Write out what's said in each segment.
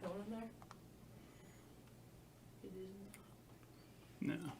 phone in there? It isn't. No.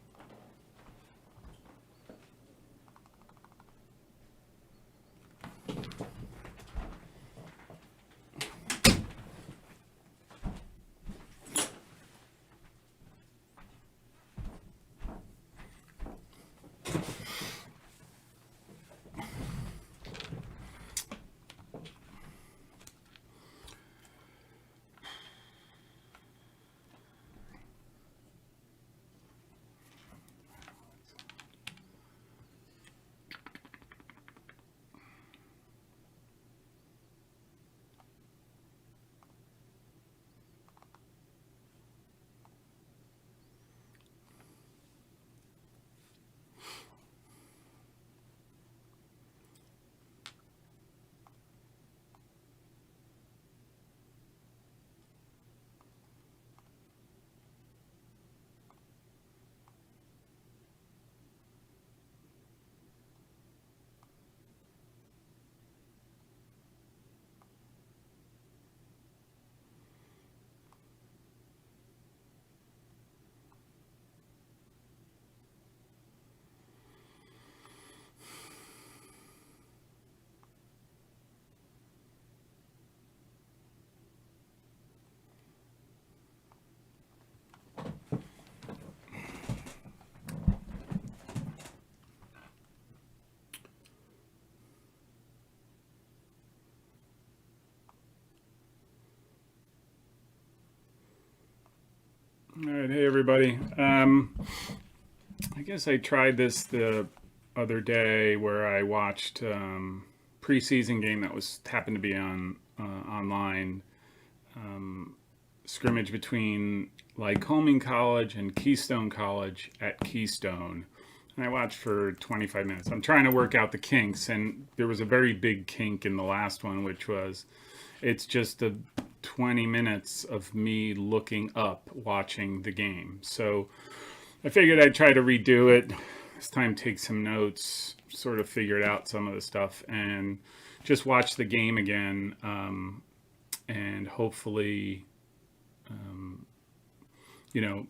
All right, hey everybody. I guess I tried this the other day where I watched preseason game that was happened to be on online, scrimmage between Lycoming College and Keystone College at Keystone. And I watched for 25 minutes. I'm trying to work out the kinks, and there was a very big kink in the last one, which was it's just a 20 minutes of me looking up watching the game. So I figured I'd try to redo it this time, take some notes, sort of figured out some of the stuff, and just watch the game again, and hopefully you know,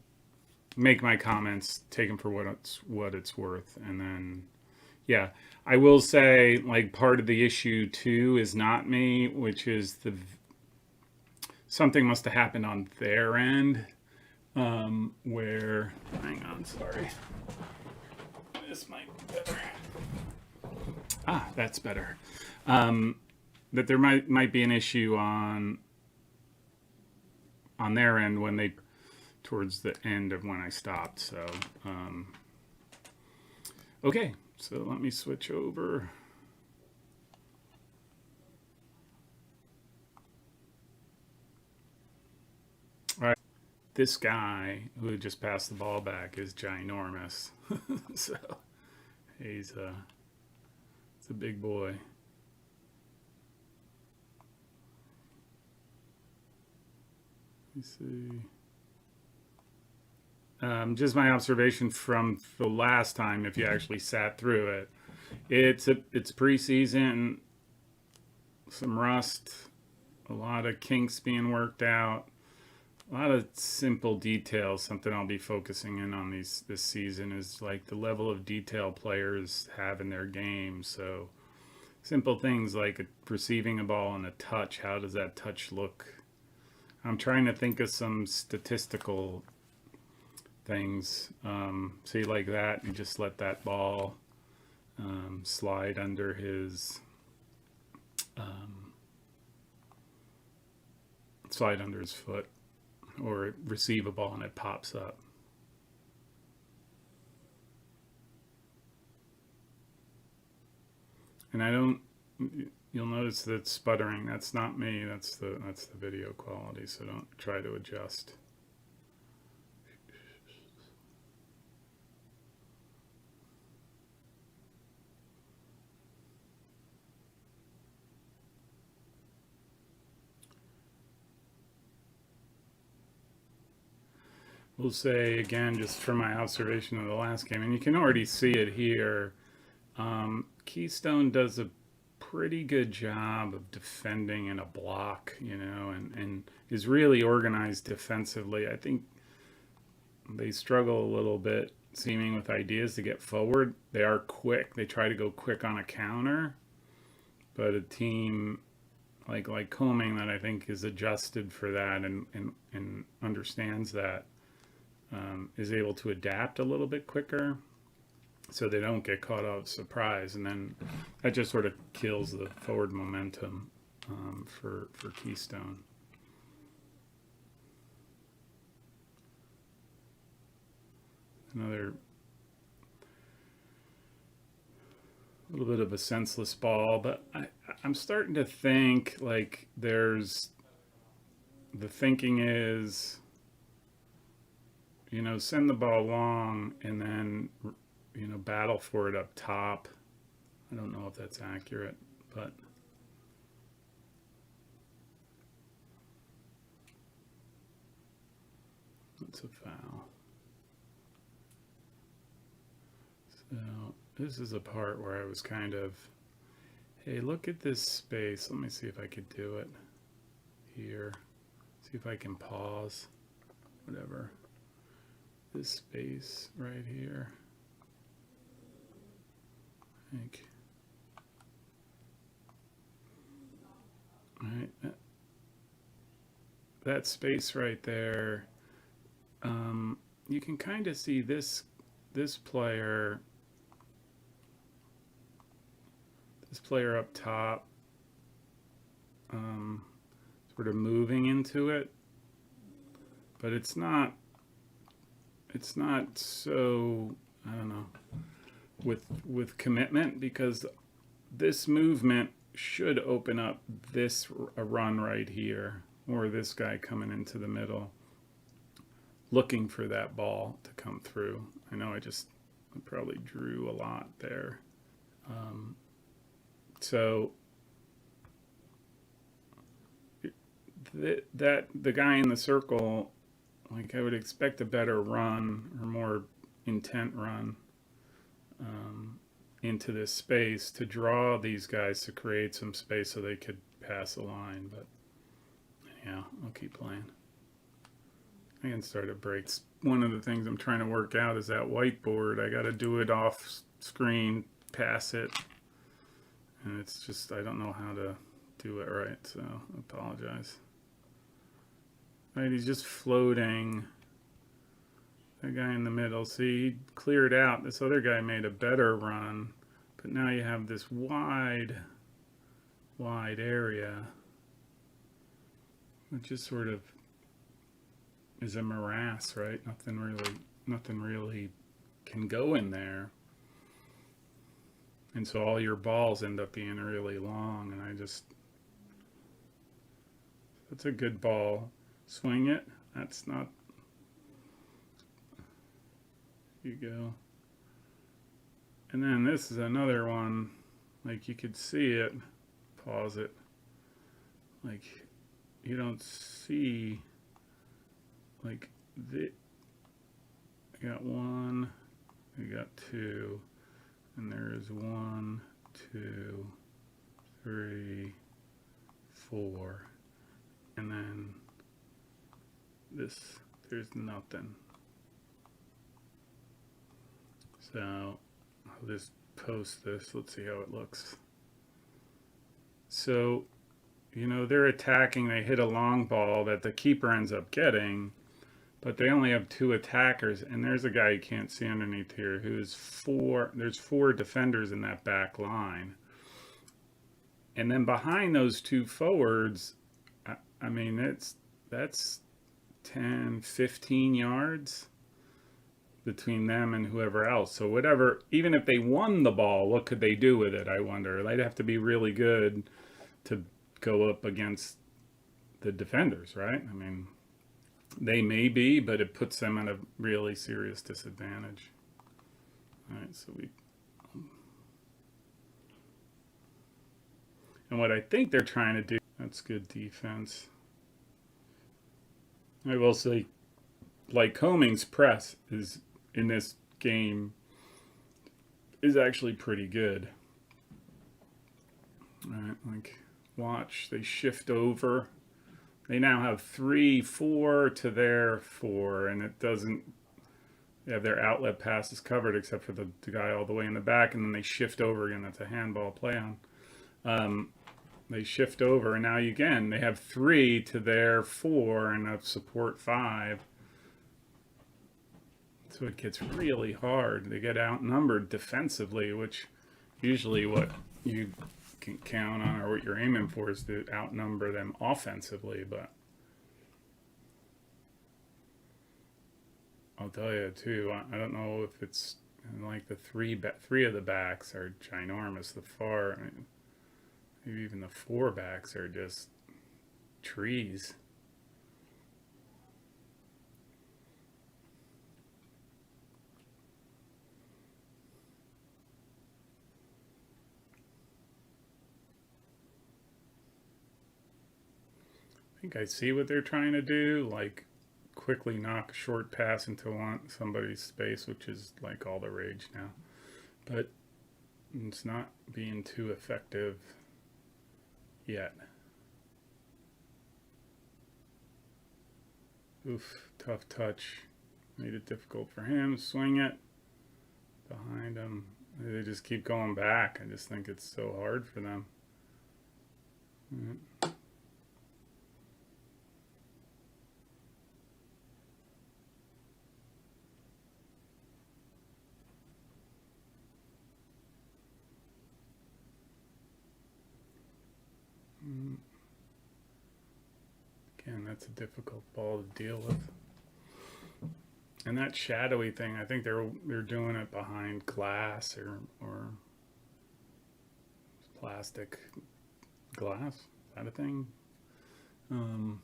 make my comments, take them for what it's worth. And then yeah, I will say, like, part of the issue too is not me, which is something must have happened on their end, where, hang on, sorry. This might be better. Ah, that's better. That there might be an issue on their end when they, towards the end of when I stopped. So, okay, so let me switch over. All right, this guy who just passed the ball back is ginormous. So he's a big boy. Let me see. Just my observation from the last time, if you actually sat through it, it's preseason, some rust, a lot of kinks being worked out, a lot of simple details. Something I'll be focusing in on this season is like the level of detail players have in their game. So simple things like receiving a ball and a touch. How does that touch look? I'm trying to think of some statistical things. See, like that, you just let that ball slide under his foot, or receive a ball and it pops up. And you'll notice that sputtering. That's not me. That's the video quality. So don't try to adjust. We'll say again, just from my observation of the last game, and you can already see it here, Keystone does a pretty good job of defending in a block, and is really organized defensively. I think they struggle a little bit seeming with ideas to get forward. They are quick. They try to go quick on a counter, but a team like Lycoming that I think is adjusted for that and understands that is able to adapt a little bit quicker, so they don't get caught off surprise, and then that just sort of kills the forward momentum for Keystone. Another little bit of a senseless ball, but I'm starting to think like the thinking is, send the ball long and then, battle for it up top. I don't know if that's accurate, but it's a foul. So this is a part where I was kind of, hey, look at this space. Let me see if I could do it here. See if I can pause, whatever. This space right here. I think. All right. That space right there. You can kind of see this player up top sort of moving into it, but it's not so, I don't know, with commitment, because this movement should open up a run right here, or this guy coming into the middle looking for that ball to come through. I know I probably drew a lot there. So the guy in the circle, like, I would expect a better run or more intent run into this space to draw these guys to create some space so they could pass a line. But yeah, I'll keep playing. I can start a break. One of the things I'm trying to work out is that whiteboard. I got to do it off screen, pass it, and it's just, I don't know how to do it right, so I apologize. Right, he's just floating. That guy in the middle, see, he cleared out. This other guy made a better run, but now you have this wide area, which is sort of is a morass, right? Nothing really can go in there. And so all your balls end up being really long, and that's a good ball. Swing it. That's not, you go. And then this is another one, like, you could see it, pause it, like, you don't see, like, I got one, I got two, and there's 1, 2, 3, 4, and then there's nothing. So I'll just post this. Let's see how it looks. So, they're attacking. They hit a long ball that the keeper ends up getting, but they only have 2 attackers, and there's a guy you can't see underneath here there's 4 defenders in that back line. And then behind those 2 forwards, I mean, that's 10, 15 yards between them and whoever else. So whatever, even if they won the ball, what could they do with it, I wonder? They'd have to be really good to go up against the defenders, right? I mean, they may be, but it puts them at a really serious disadvantage. All right, so and what I think they're trying to do, that's good defense. I will say, Lycoming's press is in this game is actually pretty good. Right, like watch, they shift over. They now have 3, 4 to their 4, and it doesn't. They have their outlet passes covered except for the guy all the way in the back, and then they shift over again. That's a handball play on. They shift over, and now again they have 3 to their 4 and a support 5. So it gets really hard. They get outnumbered defensively, which usually what you can count on or what you're aiming for is to outnumber them offensively. But I'll tell you too, I don't know if it's like the three of the backs are ginormous. The far, I mean, maybe even the 4 backs are just trees. I think I see what they're trying to do, like quickly knock a short pass into somebody's space, which is like all the rage now. But it's not being too effective yet. Oof, tough touch. Made it difficult for him. Swing it behind him. They just keep going back. I just think it's so hard for them. Again, that's a difficult ball to deal with. And that shadowy thing, I think they're doing it behind glass or plastic glass. Is that a thing? The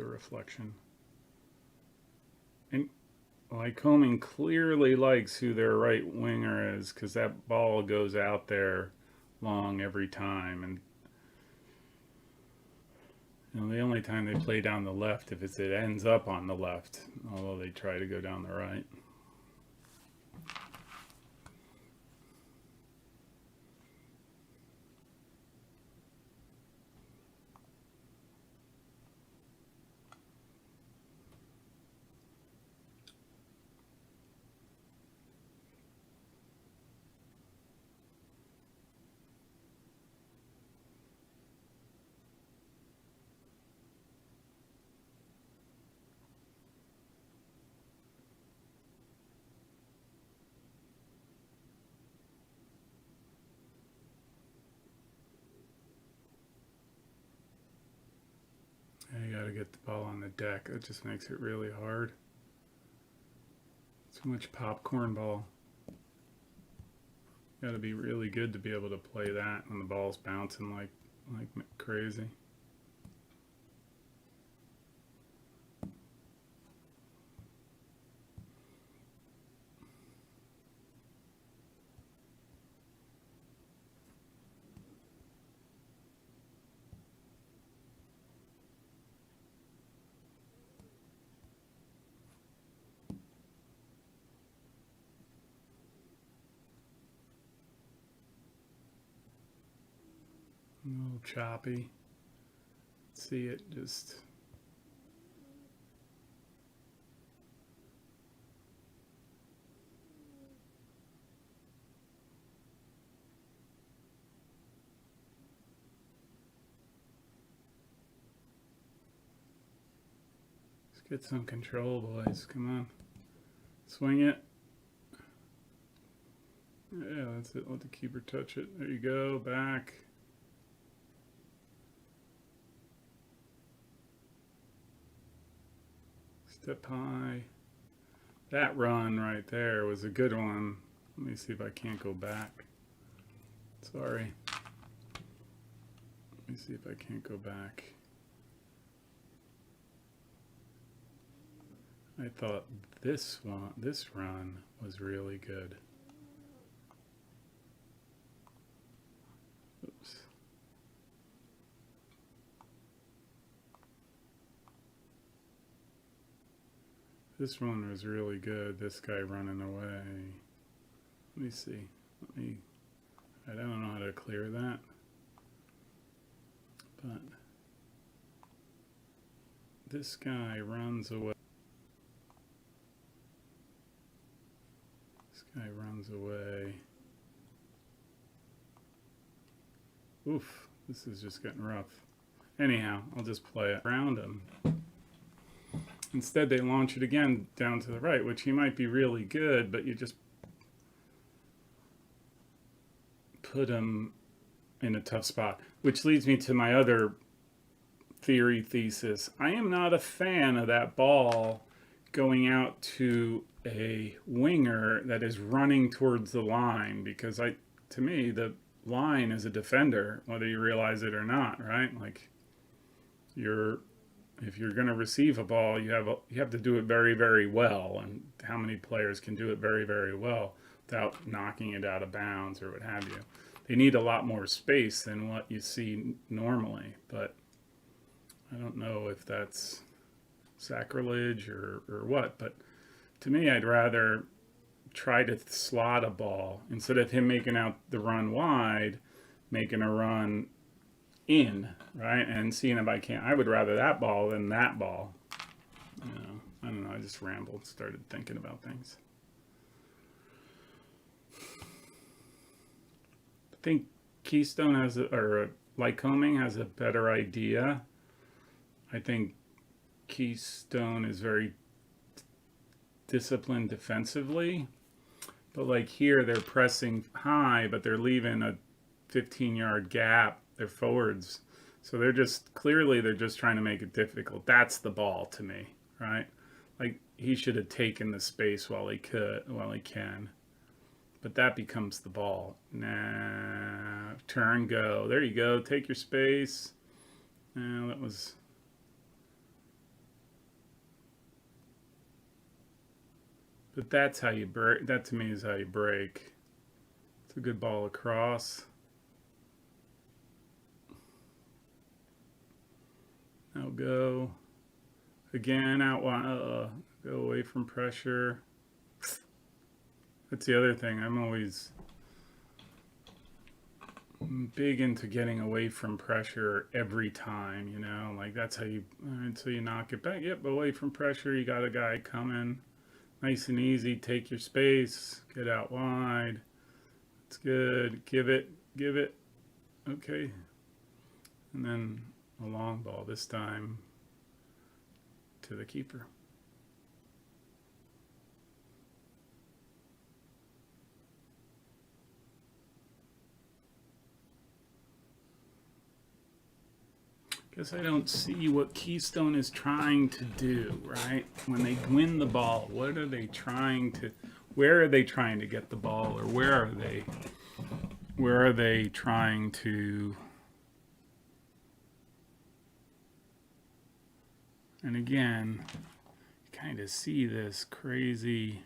reflection. And Lycoming clearly likes who their right winger is, because that ball goes out there long every time. And the only time they play down the left if it ends up on the left, although they try to go down the right. You gotta get the ball on the deck. It just makes it really hard. Too much popcorn ball. You gotta be really good to be able to play that when the ball's bouncing like crazy. A little choppy. See it just. Let's get some control, boys. Come on. Swing it. Yeah, that's it. Let the keeper touch it. There you go. Back. Step high. That run right there was a good one. Let me see if I can't go back. Sorry. Let me see if I can't go back. I thought this run was really good. Oops. This one was really good. This guy running away. Let me see. I don't know how to clear that. But this guy runs away. This guy runs away. Oof, this is just getting rough. Anyhow, I'll just play it around him. Instead, they launch it again down to the right, which he might be really good, but you just put him in a tough spot. Which leads me to my other thesis. I am not a fan of that ball going out to a winger that is running towards the line, because to me, the line is a defender, whether you realize it or not, right? Like, if you're going to receive a ball, you have to do it very, very well. And how many players can do it very, very well without knocking it out of bounds or what have you? They need a lot more space than what you see normally. But I don't know if that's sacrilege or what. But to me, I'd rather try to slot a ball instead of him making out the run wide, making a run in, right, and seeing if I can't. I would rather that ball than that ball. You know, I don't know. I just rambled, started thinking about things. I think Keystone or Lycoming has a better idea. I think Keystone is very disciplined defensively, but like here they're pressing high, but they're leaving a 15-yard gap. They're forwards, so they're just trying to make it difficult. That's the ball to me, right? Like, he should have taken the space while he can, but that becomes the ball. Nah, turn, go. There you go. Take your space. That was. But that's how you break. That to me is how you break. It's a good ball across. Now go again, out wide. Go away from pressure. That's the other thing. I'm always big into getting away from pressure every time, you know, like that's how you, until you knock it back. Yep, away from pressure. You got a guy coming. Nice and easy. Take your space. Get out wide. It's good. Give it. Okay. And then a long ball, this time to the keeper. Guess I don't see what Keystone is trying to do, right? When they win the ball, what are they trying to, where are they trying to get the ball, or where are they trying to? And again, you kind of see this crazy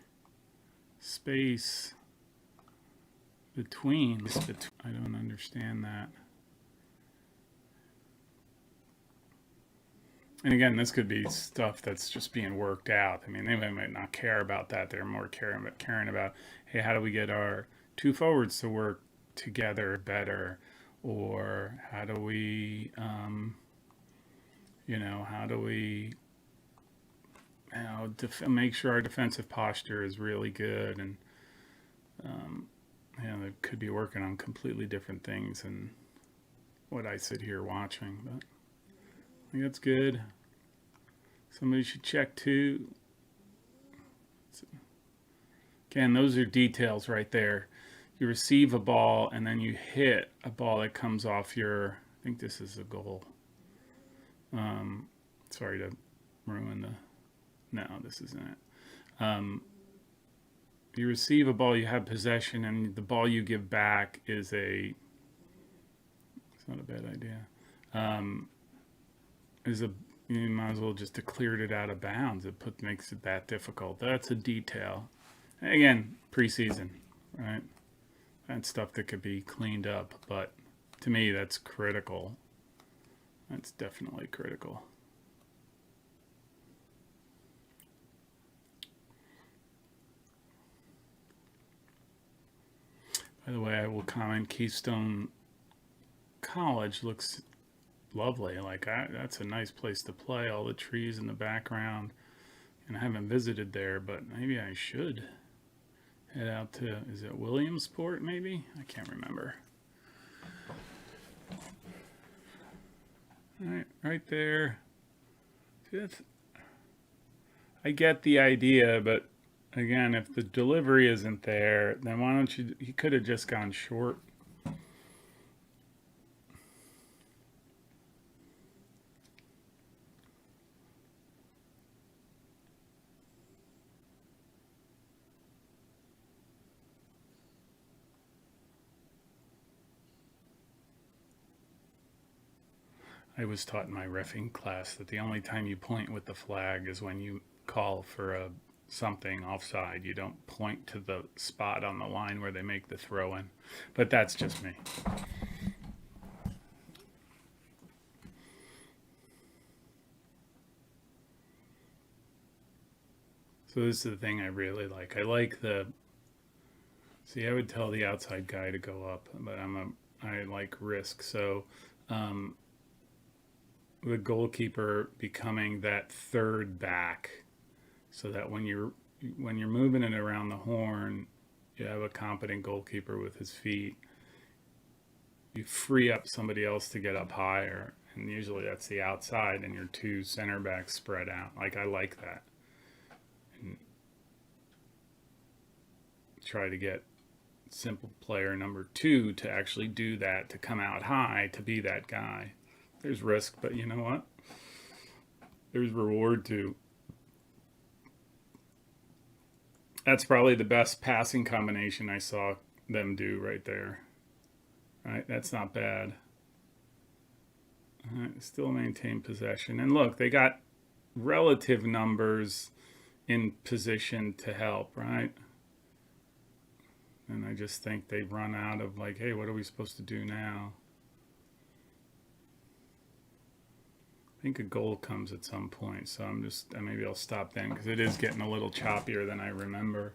space between. I don't understand that. And again, this could be stuff that's just being worked out. I mean, they might not care about that. They're more caring about, hey, how do we get our two forwards to work together better? Or how do we, how do we make sure our defensive posture is really good? And, they could be working on completely different things than what I sit here watching. But I think that's good. Somebody should check too. Again, those are details right there. You receive a ball and then you hit a ball that comes off your, I think this is a goal. Sorry to ruin no, this isn't it. You receive a ball, you have possession, and the ball you give back is it's not a bad idea. You might as well just have cleared it out of bounds. Makes it that difficult. That's a detail. Again, preseason, right? That's stuff that could be cleaned up, but to me, that's critical. That's definitely critical. By the way, I will comment, Keystone College looks lovely. Like, that's a nice place to play, all the trees in the background. And I haven't visited there, but maybe I should head out to, is it Williamsport maybe? I can't remember. All right, right there. See, I get the idea, but again, if the delivery isn't there, then why don't you, he could have just gone short. I was taught in my reffing class that the only time you point with the flag is when you call for something offside. You don't point to the spot on the line where they make the throw in. But that's just me. So this is the thing I really like. I like see, I would tell the outside guy to go up, but I like risk. So the goalkeeper becoming that third back, so that when you're moving it around the horn, you have a competent goalkeeper with his feet. You free up somebody else to get up higher, and usually that's the outside, and your two center backs spread out. Like, I like that. And try to get simple player number 2 to actually do that, to come out high, to be that guy. There's risk, but you know what? There's reward too. That's probably the best passing combination I saw them do right there. Right, that's not bad. Still maintain possession. And look, they got relative numbers in position to help, right? And I just think they've run out of, like, hey, what are we supposed to do now? I think a goal comes at some point, so maybe I'll stop then, because it is getting a little choppier than I remember.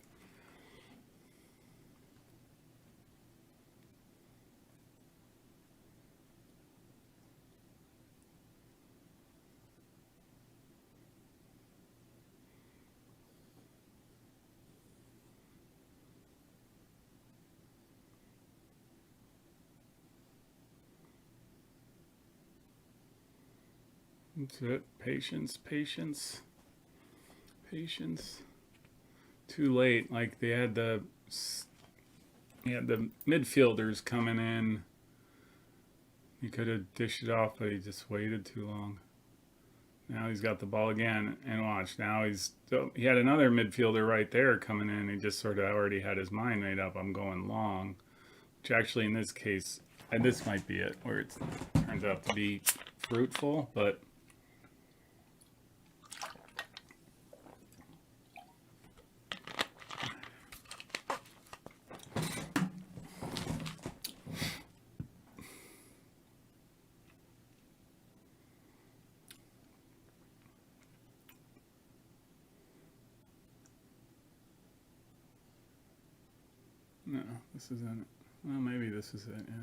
That's it. Patience, patience, patience. Too late. Like, they had the midfielders coming in. He could have dished it off, but he just waited too long. Now he's got the ball again, and watch. Now he had another midfielder right there coming in. He just sort of already had his mind made up. I'm going long, which actually in this case, and this might be it, where it turns out to be fruitful, but no, this isn't it. Well, maybe this is it, yeah.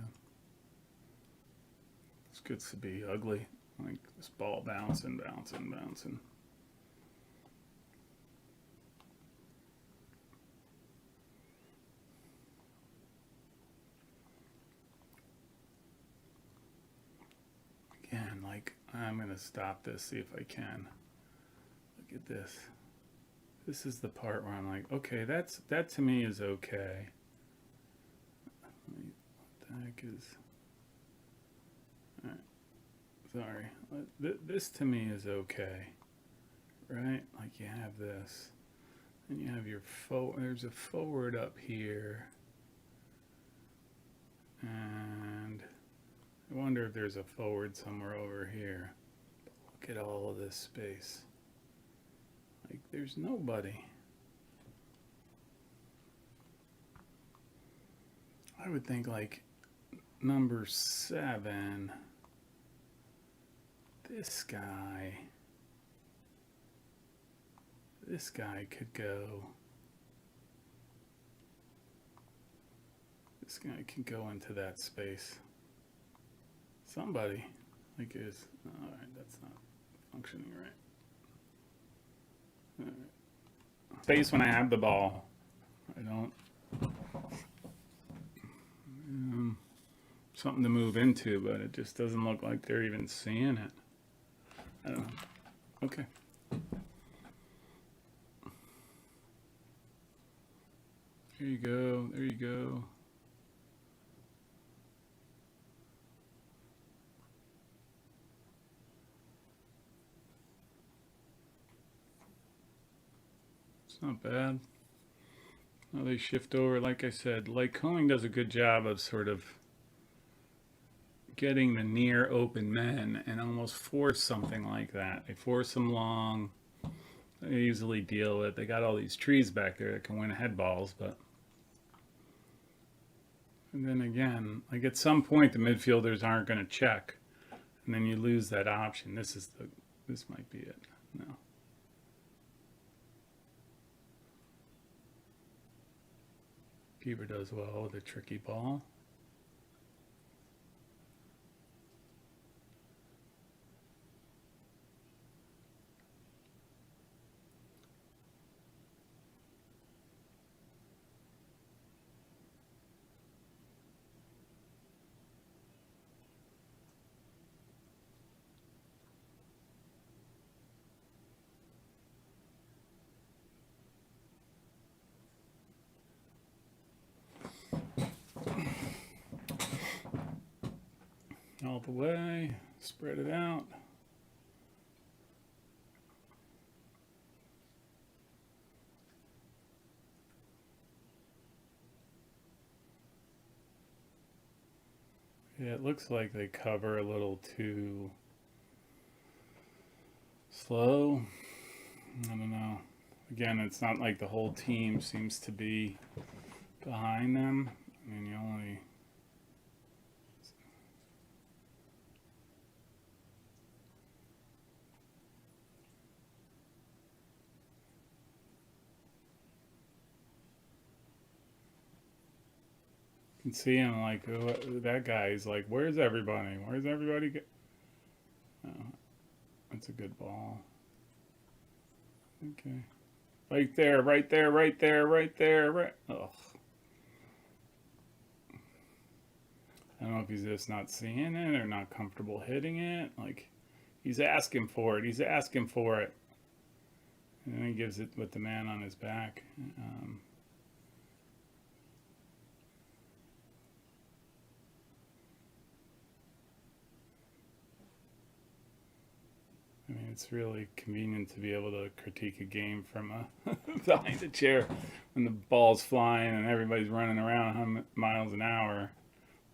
This gets to be ugly. Like, this ball bouncing, bouncing, bouncing. Again, like, I'm going to stop this, see if I can. Look at this. This is the part where I'm like, okay, that to me is okay. What the heck is... Alright. Sorry. This to me is okay. Right? Like, you have this. And you have your there's a forward up here. And I wonder if there's a forward somewhere over here. But look at all of this space. Like, there's nobody. I would think, like, number 7, this guy could go. This guy can go into that space. Somebody. Like is, all right, that's not functioning right. All right. Space when I have the ball. I don't. Something to move into, but it just doesn't look like they're even seeing it. I don't know. Okay. There you go. There you go. It's not bad. Well, they shift over. Like I said, Lycoming does a good job of sort of getting the near open men and almost force something like that. They force them long. They easily deal with. They got all these trees back there that can win head balls, but. And then again, like at some point, the midfielders aren't going to check, and then you lose that option. This might be it. No. Keeper does well with a tricky ball. All the way, spread it out. Yeah, it looks like they cover a little too slow. I don't know. Again, it's not like the whole team seems to be behind them. I mean, you only... can see him like, oh, that guy's like, where's everybody? Where's everybody? Oh, that's a good ball. Okay. Right there, right there, right there, right there, right. Oh. I don't know if he's just not seeing it or not comfortable hitting it. Like, he's asking for it. He's asking for it. And then he gives it with the man on his back. I mean, it's really convenient to be able to critique a game from behind a chair when the ball's flying and everybody's running around 100 miles an hour.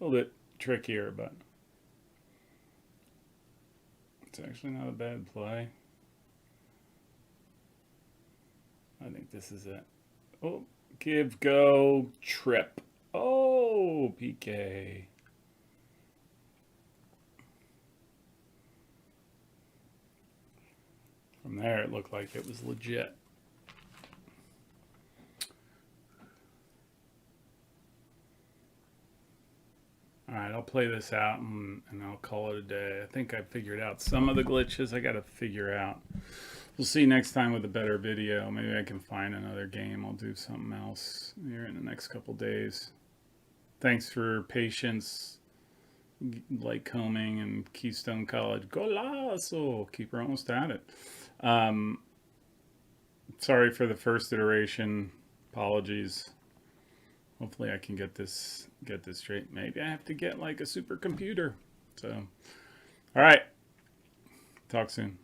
A little bit trickier, but it's actually not a bad play. I think this is it. Oh, give, go, trip. Oh, PK. From there, it looked like it was legit. All right, I'll play this out and I'll call it a day. I think I figured out some of the glitches I got to figure out. We'll see next time with a better video. Maybe I can find another game. I'll do something else here in the next couple days. Thanks for patience. Lycoming and Keystone College. Golazo! Keeper almost at it. Sorry for the first iteration. Apologies. Hopefully I can get this straight. Maybe I have to get like a supercomputer. So, all right. Talk soon.